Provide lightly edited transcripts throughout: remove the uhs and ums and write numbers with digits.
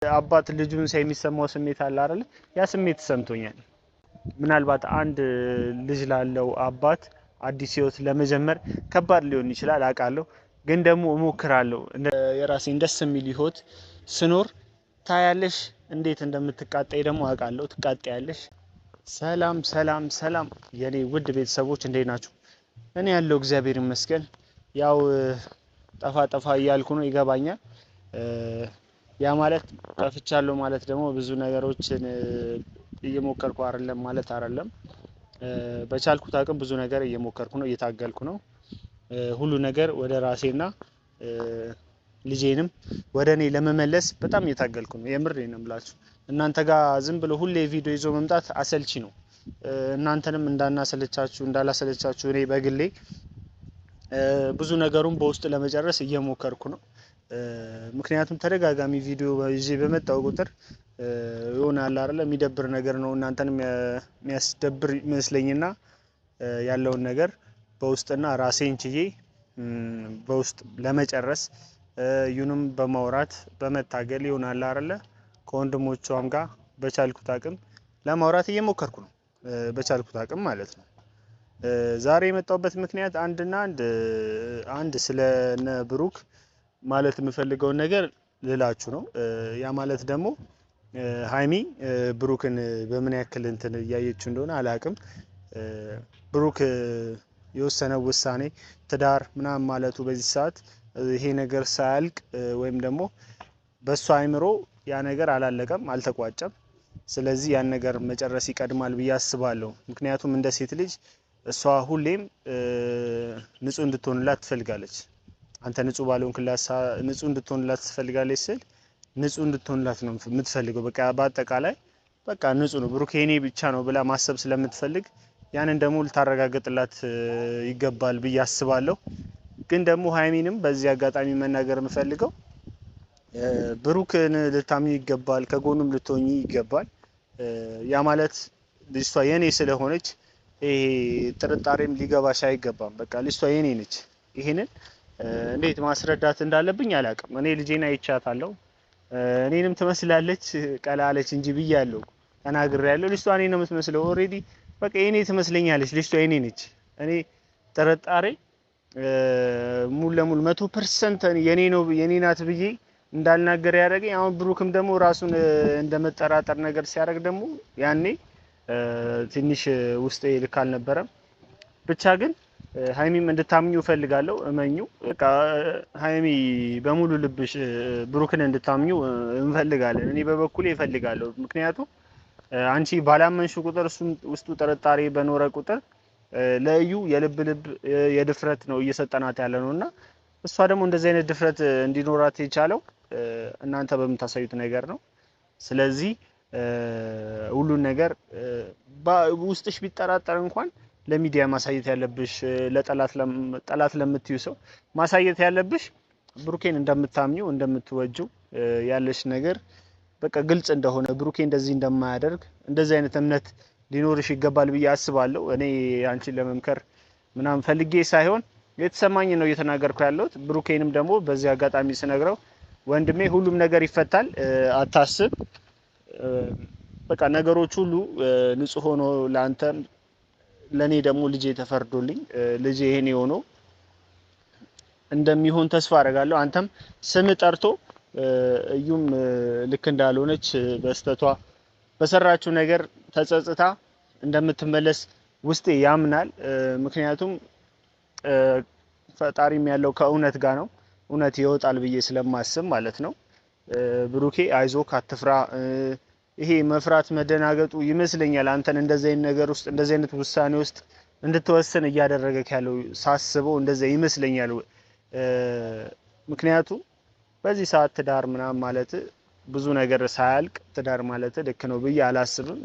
አባት ልጁን ሳይ የሚሰማው ስሜት አለ አይደል? ያ ስሜት ተሰምቶኛል። ምናልባት አንድ ልጅ ላለው አባት አዲስ ህይወት ለመጀመር ከባድ ሊሆን ይችላል አውቃለሁ። ግን ደግሞ እሞክራለሁ። የራሴን ደስ የሚል ህይወት ስኖር ታያለሽ እንዴት እንደምትቃጠይ ደግሞ አውቃለሁ። ትቃጠያለሽ። ሰላም ሰላም ሰላም የኔ ውድ ቤተሰቦች እንዴት ናችሁ? እኔ ያለው እግዚአብሔር ይመስገን። ያው ጠፋ እያልኩ ነው ይገባኛል። ያ ማለት ጠፍቻለሁ ማለት ደግሞ ብዙ ነገሮችን እየሞከርኩ አይደለም ማለት አይደለም። በቻልኩት አቅም ብዙ ነገር እየሞከርኩ ነው፣ እየታገልኩ ነው። ሁሉ ነገር ወደ ራሴና ልጄንም ወደ እኔ ለመመለስ በጣም እየታገልኩ ነው። የምሬን ነው የምላችሁ። እናንተ ጋር ዝም ብሎ ሁሌ ቪዲዮ ይዞ መምጣት አሰልቺ ነው። እናንተንም እንዳላሰለቻችሁ እኔ በግሌ ብዙ ነገሩን በውስጥ ለመጨረስ እየሞከርኩ ነው። ምክንያቱም ተደጋጋሚ ቪዲዮ ይዤ በመጣው ቁጥር ይሆናል አይደል የሚደብር ነገር ነው እናንተንም የሚያስደብር ይመስለኝና ያለውን ነገር በውስጥና ራሴን ችዬ በውስጥ ለመጨረስ እዩንም በማውራት በመታገል ይሆናል አይደል ከወንድሞቿም ጋር በቻልኩት አቅም ለማውራት እየሞከርኩ ነው። በቻልኩት አቅም ማለት ነው። ዛሬ የመጣሁበት ምክንያት አንድ ስለነ ብሩክ ማለት የምፈልገው ነገር ልላችሁ ነው። ያ ማለት ደግሞ ሃይሚ ብሩክን በምን ያክል እንትን እያየችው እንደሆነ አላቅም። ብሩክ የወሰነው ውሳኔ ትዳር ምናምን ማለቱ በዚህ ሰዓት ይሄ ነገር ሳያልቅ ወይም ደግሞ በሷ አይምሮ ያ ነገር አላለቀም፣ አልተቋጨም። ስለዚህ ያን ነገር መጨረስ ይቀድማል ብዬ አስባለሁ። ምክንያቱም እንደ ሴት ልጅ እሷ ሁሌም ንጹህ እንድትሆንላት ትፈልጋለች። አንተ ንጹህ ባልሆንክላት ንጹህ እንድትሆንላት ትፈልጋለች ስል ንጹህ እንድትሆንላት ነው የምትፈልገው። በቃ በአጠቃላይ በቃ ንጹህ ነው ብሩክ የኔ ብቻ ነው ብላ ማሰብ ስለምትፈልግ ያንን ደግሞ ልታረጋግጥላት ይገባል ብዬ አስባለሁ። ግን ደግሞ ሃይሚንም በዚህ አጋጣሚ መናገር የምፈልገው ብሩክን ልታምኚ ይገባል፣ ከጎኑም ልትሆኚ ይገባል። ያ ማለት ልጅቷ የኔ ስለሆነች ይሄ ጥርጣሬም ሊገባሽ አይገባም። በቃ ልጅቷ የኔ ነች። ይሄንን እንዴት ማስረዳት እንዳለብኝ አላውቅም። እኔ ልጄን አይቻታለሁ። እኔንም ትመስላለች ቀላለች እንጂ ብያለሁ፣ ተናግሬያለሁ። ልጅቷ እኔ ነው የምትመስለው። ኦሬዲ በቃ የኔ ትመስለኛለች። ልጅቷ የኔ ነች። እኔ ጥርጣሬ ሙሉ ለሙሉ 100% የኔ ናት ብዬ እንዳልናገር ያደረገኝ አሁን ብሩክም ደግሞ ራሱን እንደመጠራጠር ነገር ሲያደርግ ደግሞ ያኔ ትንሽ ውስጤ ልክ አልነበረም። ብቻ ግን ሃይሚም እንድታምኙ ፈልጋለሁ። እመኙ በቃ ሃይሚ በሙሉ ልብሽ ብሩክን እንድታምኙ እንፈልጋለን። እኔ በበኩሌ እፈልጋለሁ። ምክንያቱም አንቺ ባላመንሽ ቁጥር ውስጡ ጥርጣሬ በኖረ ቁጥር ለዩ የልብ የድፍረት ነው እየሰጠናት ያለ ነውና እሷ ደግሞ እንደዚህ አይነት ድፍረት እንዲኖራት የቻለው እናንተ በምታሳዩት ነገር ነው። ስለዚህ ሁሉን ነገር ውስጥሽ ቢጠራጠር እንኳን ለሚዲያ ማሳየት ያለብሽ ጠላት ለምትዩ ሰው ማሳየት ያለብሽ ብሩኬን እንደምታምኚው እንደምትወጂው ያለሽ ነገር በቃ ግልጽ እንደሆነ ብሩኬ እንደዚህ እንደማያደርግ እንደዚህ አይነት እምነት ሊኖርሽ ይገባል ብዬ አስባለሁ። እኔ አንቺን ለመምከር ምናምን ፈልጌ ሳይሆን የተሰማኝ ነው እየተናገርኩ ያለሁት። ብሩኬንም ደግሞ በዚህ አጋጣሚ ስነግረው ወንድሜ ሁሉም ነገር ይፈታል፣ አታስብ። በቃ ነገሮች ሁሉ ንጹህ ሆኖ ላንተም ለኔ ደግሞ ልጄ ተፈርዶልኝ ልጄ ይሄን ሆኖ እንደሚሆን ተስፋ አደርጋለሁ። አንተም ስም ጠርቶ እዩም ልክ እንዳልሆነች በስተቷ በሰራችው ነገር ተጸጽታ እንደምትመለስ ውስጤ ያምናል። ምክንያቱም ፈጣሪም ያለው ከእውነት ጋር ነው፣ እውነት ይወጣል ብዬ ስለማስብ ማለት ነው። ብሩኬ አይዞህ አትፍራ። ይሄ መፍራት መደናገጡ ይመስለኛል አንተን እንደዚህ አይነት ነገር ውስጥ እንደዚህ አይነት ውሳኔ ውስጥ እንድትወስን እያደረገክ ያለው ሳስበው እንደዛ ይመስለኛል። ምክንያቱም በዚህ ሰዓት ትዳር ምናምን ማለት ብዙ ነገር ሳያልቅ ትዳር ማለት ልክ ነው ብዬ አላስብም።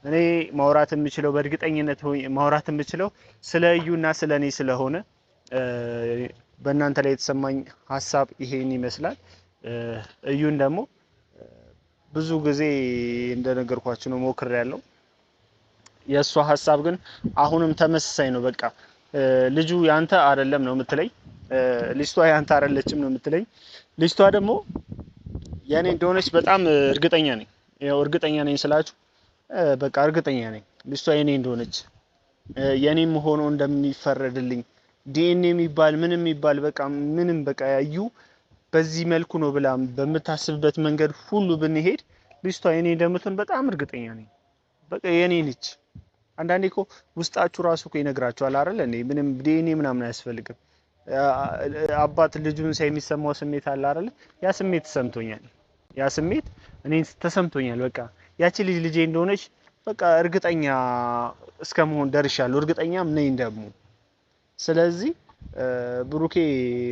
እኔ ማውራት የምችለው በእርግጠኝነት ማውራት የምችለው ስለ እዩና ስለኔ ስለሆነ በእናንተ ላይ የተሰማኝ ሀሳብ ይሄን ይመስላል። እዩን ደግሞ ብዙ ጊዜ እንደነገርኳችሁ ነው ሞክሬያለሁ። የእሷ ሀሳብ ግን አሁንም ተመሳሳይ ነው። በቃ ልጁ ያንተ አይደለም ነው የምትለኝ፣ ልጅቷ ያንተ አይደለችም ነው የምትለኝ። ልጅቷ ደግሞ የኔ እንደሆነች በጣም እርግጠኛ ነኝ። ያው እርግጠኛ ነኝ ስላችሁ በቃ እርግጠኛ ነኝ ልጅቷ የኔ እንደሆነች የኔም ሆኖ እንደሚፈረድልኝ ዲኤንኤ የሚባል ምንም የሚባል በቃ ምንም በቃ ያዩ በዚህ መልኩ ነው ብላ በምታስብበት መንገድ ሁሉ ብንሄድ ልጅቷ የኔ እንደምትሆን በጣም እርግጠኛ ነኝ። በቃ የኔ ነች። አንዳንዴ እኮ ውስጣችሁ ራሱ እኮ ይነግራችኋል አይደል እንዴ? ምንም ዲኤንኤ ምናምን አያስፈልግም። አባት ልጁን ሳይ የሚሰማው ስሜት አለ አይደል? ያ ስሜት ተሰምቶኛል። ያ ስሜት እኔን ተሰምቶኛል። በቃ ያቺ ልጅ ልጄ እንደሆነች በቃ እርግጠኛ እስከመሆን ደርሻለሁ። እርግጠኛም ነኝ ደግሞ። ስለዚህ ብሩኬ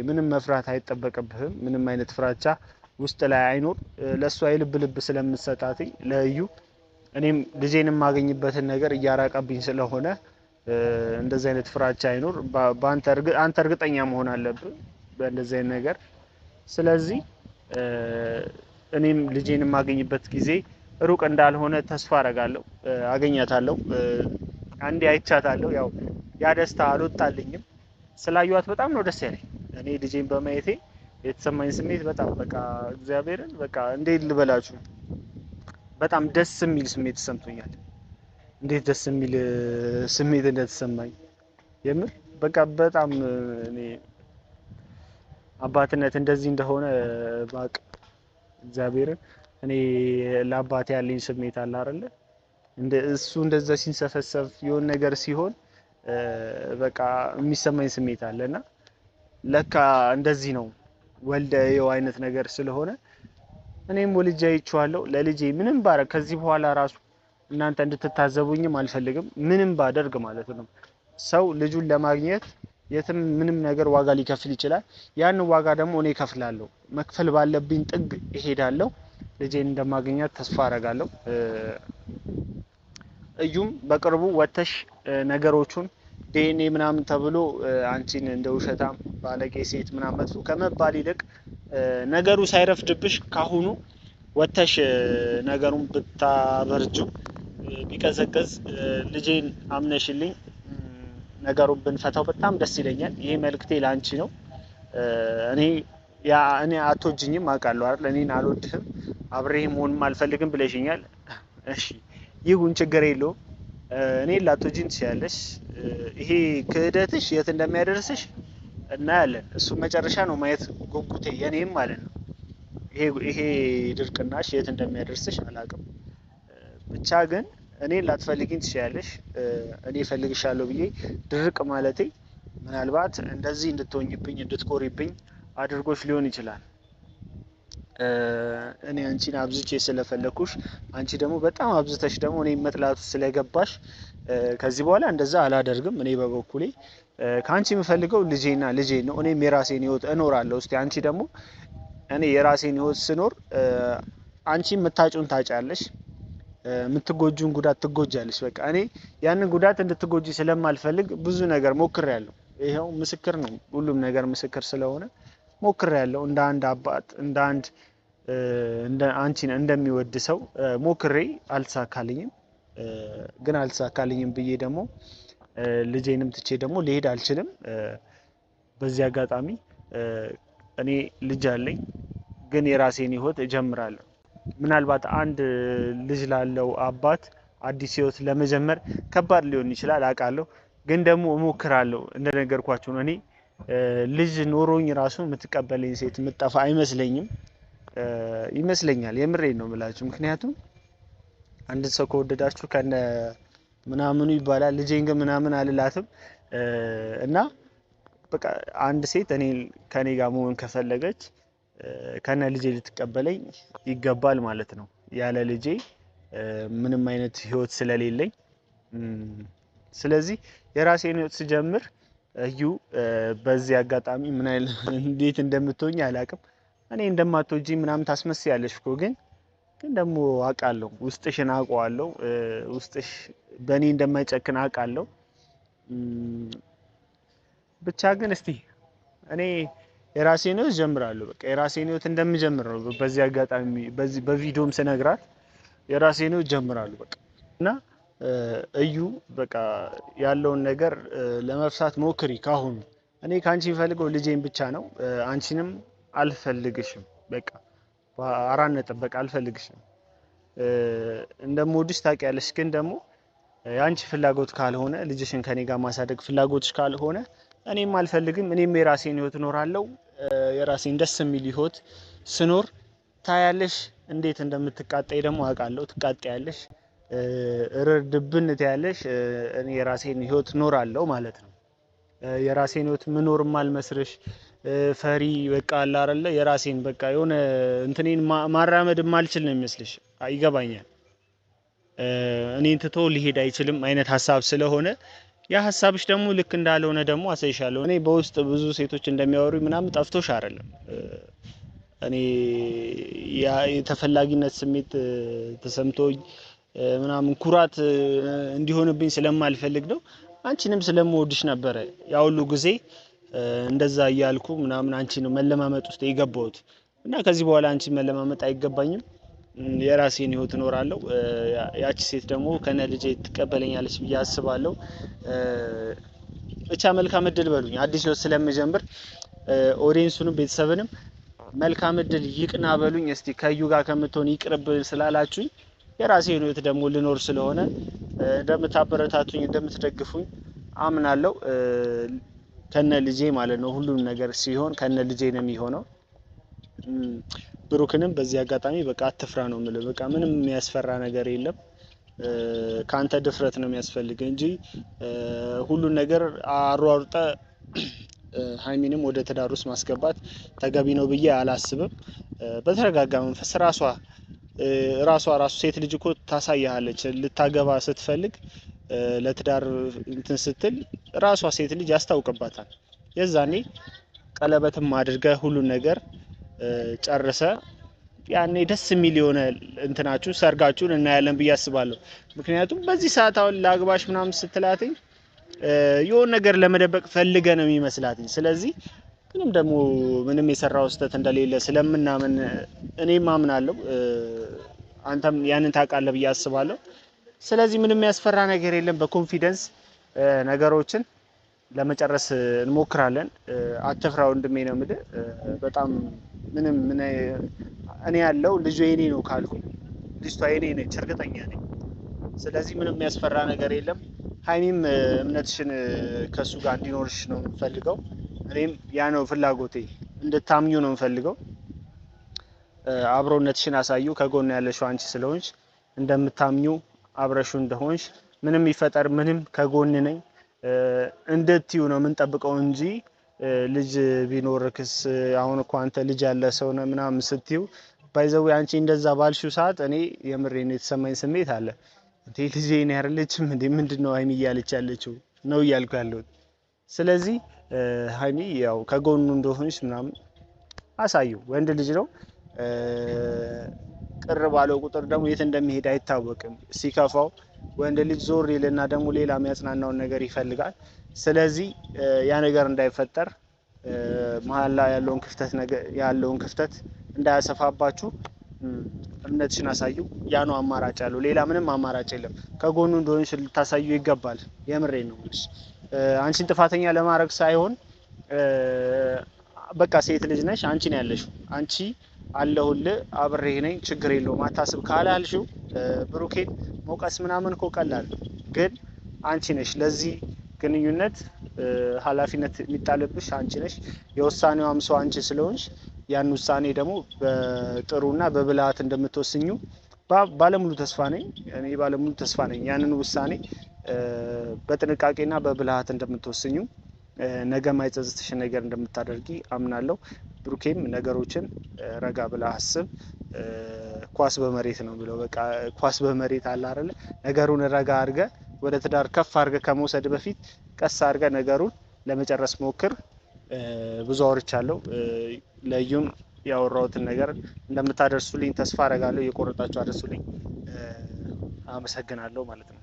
ምንም መፍራት አይጠበቅብህም። ምንም አይነት ፍራቻ ውስጥ ላይ አይኖር። ለሷ የልብ ልብ ስለምትሰጣት ለእዩ እኔም ልጄን የማገኝበትን ነገር እያራቀብኝ ስለሆነ እንደዚህ አይነት ፍራቻ አይኖር። አንተ እርግጠኛ መሆን አለብህ በእንደዚህ አይነት ነገር። ስለዚህ እኔም ልጄን የማገኝበት ጊዜ ሩቅ እንዳልሆነ ተስፋ አረጋለሁ። አገኛታለሁ። አንዴ አይቻታለሁ። ያው ያ ደስታ አልወጣልኝም። ስላዩዋት በጣም ነው ደስ ያለኝ። እኔ ልጄን በማየቴ የተሰማኝ ስሜት በጣም በቃ እግዚአብሔርን በቃ እንዴት ልበላችሁ በጣም ደስ የሚል ስሜት ተሰምቶኛል። እንዴት ደስ የሚል ስሜት እንደተሰማኝ የምር በቃ በጣም እኔ አባትነት እንደዚህ እንደሆነ ባቅ እግዚአብሔርን እኔ ለአባቴ ያለኝ ስሜት አለ አይደለ እንደ እሱ እንደዛ ሲንሰፈሰፍ የሆነ ነገር ሲሆን በቃ የሚሰማኝ ስሜት አለና ለካ እንደዚህ ነው ወልደየው አይነት ነገር ስለሆነ እኔም ወልጄ አይቼዋለሁ። ለልጄ ምንም ባረግ ከዚህ በኋላ ራሱ እናንተ እንድትታዘቡኝም አልፈልግም። ምንም ባደርግ ማለት ነው ሰው ልጁን ለማግኘት የትም ምንም ነገር ዋጋ ሊከፍል ይችላል። ያን ዋጋ ደግሞ እኔ ከፍላለሁ። መክፈል ባለብኝ ጥግ እሄዳለሁ። ልጄን እንደማገኛት ተስፋ አረጋለሁ። እዩም በቅርቡ ወተሽ ነገሮቹን ዲኤንኤ ምናምን ተብሎ አንቺን እንደ ውሸታም ባለጌ ሴት ምናምን መጥፎ ከመባል ይልቅ ነገሩ ሳይረፍድብሽ ካሁኑ ወተሽ ነገሩን ብታበርጁ ቢቀዘቅዝ ልጄን አምነሽልኝ ነገሩን ብንፈታው በጣም ደስ ይለኛል። ይሄ መልእክቴ ላንቺ ነው። እኔ አትወጂኝም አውቃለሁ አይደል? እኔን አልወድህም አብሬህ መሆንም አልፈልግም ብለሽኛል። እሺ ይሁን ችግር የለውም። እኔን ላትወጂኝ ትችያለሽ። ይሄ ክህደትሽ የት እንደሚያደርስሽ እናያለን። እሱ መጨረሻ ነው ማየት ጉጉቴ የኔም ማለት ነው። ይሄ ድርቅናሽ የት እንደሚያደርስሽ አላውቅም። ብቻ ግን እኔን ላትፈልጊኝ ትችያለሽ። እኔ እፈልግሻለሁ ብዬ ድርቅ ማለቴ ምናልባት እንደዚህ እንድትሆኝብኝ እንድትኮሪብኝ አድርጎሽ ሊሆን ይችላል። እኔ አንቺን አብዝቼ ስለፈለኩሽ አንቺ ደግሞ በጣም አብዝተሽ ደግሞ እኔ መጥላቱ ስለገባሽ ከዚህ በኋላ እንደዛ አላደርግም። እኔ በበኩሌ ካንቺ የምፈልገው ልጄና ልጄ ነው። እኔም የራሴን ህይወት እኖራለሁ። እስቲ አንቺ ደግሞ እኔ የራሴን ህይወት ስኖር አንቺ የምታጩን ታጫለሽ፣ የምትጎጁን ጉዳት ትጎጃለሽ። በቃ እኔ ያንን ጉዳት እንድትጎጂ ስለማልፈልግ ብዙ ነገር ሞክሬያለሁ። ይሄው ምስክር ነው። ሁሉም ነገር ምስክር ስለሆነ ሞክሬያለሁ። እንደ አንድ አባት እንደ አንቺን እንደሚወድ ሰው ሞክሬ አልተሳካልኝም። ግን አልተሳካልኝም ብዬ ደግሞ ልጄንም ትቼ ደግሞ ሊሄድ አልችልም። በዚህ አጋጣሚ እኔ ልጅ አለኝ፣ ግን የራሴን ህይወት እጀምራለሁ። ምናልባት አንድ ልጅ ላለው አባት አዲስ ህይወት ለመጀመር ከባድ ሊሆን ይችላል አውቃለሁ። ግን ደግሞ እሞክራለሁ። እንደነገርኳችሁ ነው። እኔ ልጅ ኖሮኝ ራሱ የምትቀበለኝ ሴት የምትጠፋ አይመስለኝም። ይመስለኛል። የምሬን ነው የምላችሁ። ምክንያቱም አንድ ሰው ከወደዳችሁ ከነ ምናምኑ ይባላል። ልጄን ግን ምናምን አልላትም እና በቃ አንድ ሴት ከኔ ጋር መሆን ከፈለገች ከነ ልጄ ልትቀበለኝ ይገባል ማለት ነው። ያለ ልጄ ምንም አይነት ህይወት ስለሌለኝ ስለዚህ የራሴን ህይወት ስጀምር እዩ በዚህ አጋጣሚ እንዴት እንደምትሆኝ አላውቅም። እኔ እንደማትወጂኝ ምናምን ታስመስያለሽ እኮ ግን ደግሞ አውቃለሁ፣ ውስጥሽን አውቀዋለሁ። ውስጥሽ በእኔ እንደማይጨክን አውቃለሁ። ብቻ ግን እስቲ እኔ የራሴን ህይወት ጀምራለሁ። በቃ የራሴን ህይወት እንደምጀምር ነው በዚህ አጋጣሚ በቪዲዮም ስነግራት የራሴን ህይወት ጀምራለሁ በቃ እና እዩ በቃ ያለውን ነገር ለመፍታት ሞክሪ ካሁኑ። እኔ ካንቺ የምፈልገው ልጄን ብቻ ነው። አንቺንም አልፈልግሽም። በቃ በአራት ነጥብ በቃ አልፈልግሽም። እንደምወድሽ ታውቂያለሽ። ግን ደግሞ የአንቺ ፍላጎት ካልሆነ ልጅሽን ከኔ ጋር ማሳደግ ፍላጎትሽ ካልሆነ እኔም አልፈልግም። እኔም የራሴን ህይወት እኖራለሁ። የራሴን ደስ የሚል ህይወት ስኖር ታያለሽ። እንዴት እንደምትቃጠይ ደግሞ አውቃለሁ። ትቃጠያለሽ፣ እርድብን ትያለሽ። እኔ የራሴን ህይወት እኖራለሁ ማለት ነው። የራሴን ህይወት ምኖርም አልመስርሽ ፈሪ በቃ አለ አይደለ? የራሴን በቃ የሆነ እንትኔን ማራመድ ማልችል ነው የሚመስልሽ። ይገባኛል። እኔን ትቶ ሊሄድ አይችልም አይነት ሀሳብ ስለሆነ ያ ሀሳብሽ ደግሞ ልክ እንዳልሆነ ደግሞ አሳይሻለሁ። እኔ በውስጥ ብዙ ሴቶች እንደሚያወሩ ምናምን ጠፍቶሽ አይደለም። እኔ ያ የተፈላጊነት ስሜት ተሰምቶኝ ምናምን ኩራት እንዲሆንብኝ ስለማልፈልግ ነው። አንቺንም ስለምወድሽ ነበረ ያ ሁሉ ጊዜ እንደዛ እያልኩ ምናምን አንቺ ነው መለማመጥ ውስጥ የገባሁት እና ከዚህ በኋላ አንቺ መለማመጥ አይገባኝም። የራሴን ህይወት እኖራለሁ። ያቺ ሴት ደግሞ ከነ ልጄ ትቀበለኛለች ብዬ አስባለሁ። ብቻ መልካም እድል በሉኝ። አዲስ ህይወት ስለምጀምር ኦዲየንሱንም ቤተሰብንም መልካም እድል ይቅና በሉኝ። እስቲ ከዩ ጋር ከምትሆን ይቅርብ ስላላችሁኝ የራሴን ህይወት ደግሞ ልኖር ስለሆነ እንደምታበረታቱኝ እንደምትደግፉኝ አምናለሁ። ከነ ልጄ ማለት ነው። ሁሉም ነገር ሲሆን ከነ ልጄ ነው የሚሆነው። ብሩክንም በዚህ አጋጣሚ በቃ አትፍራ ነው የምልህ። በቃ ምንም የሚያስፈራ ነገር የለም። ካንተ ድፍረት ነው የሚያስፈልግ እንጂ ሁሉን ነገር አሯሩጠ ሀይሚንም ወደ ትዳር ውስጥ ማስገባት ተገቢ ነው ብዬ አላስብም። በተረጋጋ መንፈስ ራሷ ሴት ልጅ እኮ ታሳያለች። ልታገባ ስትፈልግ ለትዳር እንትን ስትል ራሷ ሴት ልጅ ያስታውቅባታል። የዛኔ ቀለበትም አድርገ ሁሉን ነገር ጨርሰ ያኔ ደስ የሚል የሆነ እንትናችሁ ሰርጋችሁን እናያለን ብዬ አስባለሁ። ምክንያቱም በዚህ ሰዓት አሁን ላግባሽ ምናምን ስትላትኝ የሆነ ነገር ለመደበቅ ፈልገ ነው የሚመስላትኝ። ስለዚህ ምንም ደግሞ ምንም የሰራው ስህተት እንደሌለ ስለምናምን እኔም አምናለሁ፣ አንተም ያንን ታውቃለህ ብዬ አስባለሁ። ስለዚህ ምንም ያስፈራ ነገር የለም። በኮንፊደንስ ነገሮችን ለመጨረስ እንሞክራለን። አትፍራ ወንድሜ ነው የምልህ። በጣም ምንም እኔ ያለው ልጁ የኔ ነው ካልኩኝ ልጅቷ የኔ ነች፣ እርግጠኛ ነኝ። ስለዚህ ምንም የሚያስፈራ ነገር የለም። ሀይሚም እምነትሽን ከሱ ጋር እንዲኖርሽ ነው የምፈልገው። እኔም ያ ነው ፍላጎቴ፣ እንድታምኙ ነው የምፈልገው። አብሮነትሽን አሳዩ። ከጎን ያለሽው አንቺ ስለሆንሽ እንደምታምኙ አብረሹ እንደሆንሽ ምንም ይፈጠር ምንም ከጎን ነኝ እንድትዩ ነው የምንጠብቀው እንጂ ልጅ ቢኖርክስ አሁን እኮ አንተ ልጅ ያለ ሰው ነው ምናምን ስትዩ ባይዘው አንቺ እንደዛ ባልሽው ሰዓት እኔ የምሬን የተሰማኝ ስሜት አለ። እንዴ ልጄ እኔ አይደለችም እንዴ ምንድነው ሀይሚ እያለች ያለችው ነው እያልኩ ያለሁት። ስለዚህ ሀይሚ ያው ከጎኑ እንደሆንሽ ምናምን አሳዩ። ወንድ ልጅ ነው። ቅር ባለው ቁጥር ደግሞ የት እንደሚሄድ አይታወቅም። ሲከፋው ወንድ ልጅ ዞር ይልና ደግሞ ሌላ የሚያጽናናውን ነገር ይፈልጋል። ስለዚህ ያ ነገር እንዳይፈጠር መሀል ላይ ያለውን ክፍተት እንዳያሰፋባችሁ እምነትሽን አሳዩ። ያ ነው አማራጭ ያለው። ሌላ ምንም አማራጭ የለም። ከጎኑ እንደሆንሽ ልታሳዩ ይገባል። የምሬን ነው ልጅ አንቺን ጥፋተኛ ለማድረግ ሳይሆን በቃ ሴት ልጅ ነሽ፣ አንቺ ነው ያለሽው። አንቺ አለሁልህ አብሬህ ነኝ ችግር የለውም አታስብ ካላልሽው ብሩኬን ሞቀስ ምናምን እኮ ቀላል፣ ግን አንቺ ነሽ ለዚህ ግንኙነት ኃላፊነት የሚጣልብሽ አንቺ ነሽ። የውሳኔዋም ሰው አንቺ ስለሆንሽ ያን ውሳኔ ደግሞ በጥሩና በብልሃት እንደምትወስኙ ባለሙሉ ተስፋ ነኝ። እኔ ባለሙሉ ተስፋ ነኝ ያንን ውሳኔ በጥንቃቄና በብልሃት እንደምትወስኙ፣ ነገ ማይጸጽትሽ ነገር እንደምታደርጊ አምናለሁ። ብሩኬም ነገሮችን ረጋ ብላ አስብ። ኳስ በመሬት ነው ብለው በቃ ኳስ በመሬት አለ አይደለ? ነገሩን ረጋ አድርገ ወደ ትዳር ከፍ አድርገ ከመውሰድ በፊት ቀስ አድርገ ነገሩን ለመጨረስ ሞክር። ብዙ አውርቻለሁ። ለዩም ያወራሁትን ነገር እንደምታደርሱልኝ ተስፋ አደርጋለሁ። የቆረጣችሁ አደርሱልኝ። አመሰግናለሁ ማለት ነው።